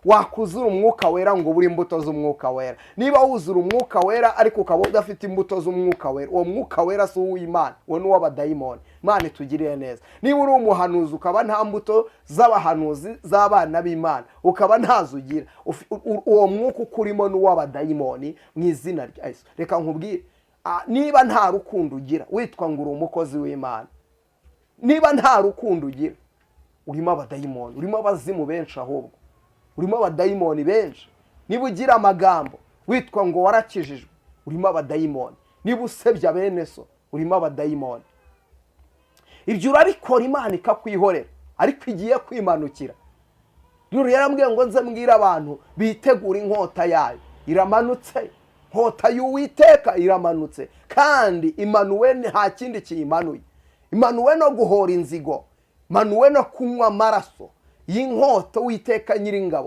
wakuzura umwuka wera ngo buri imbuto z'umwuka wera. Niba wuzura umwuka wera ariko ukaba udafite imbuto z'umwuka wera, uwo mwuka wera si uw'Imana, uwo nuwabadayimoni. Imana itugiriye neza. Niba uri umuhanuzi ukaba nta mbuto z'abahanuzi z'abana b'Imana, ukaba ntazugira, uwo mwuka ukurimo nuwabadayimoni mu izina rya Yesu. Reka nkubwire, niba nta rukundo ugira witwa ngo uri umukozi w'Imana. Niba nta rukundo ugira urimo abadayimoni, urimo abazimu benshi, ahubwo urimo abadayimoni benshi. Niba ugira amagambo witwa ngo warakijijwe, urimo abadayimoni. Niba usebya bene so, urimo abadayimoni. Ibyo urabikora Imana ikakwihorera, ariko igiye kwimanukira. Rero yarambwiye ngo nze mbwira abantu bitegura inkota yayo. Iramanutse, nkota y'Uwiteka iramanutse, kandi imanuwe nta kindi kiyimanuye. Imanuwe no guhora inzigo, imanuwe no kunywa amaraso y'inkota Uwiteka Nyiringabo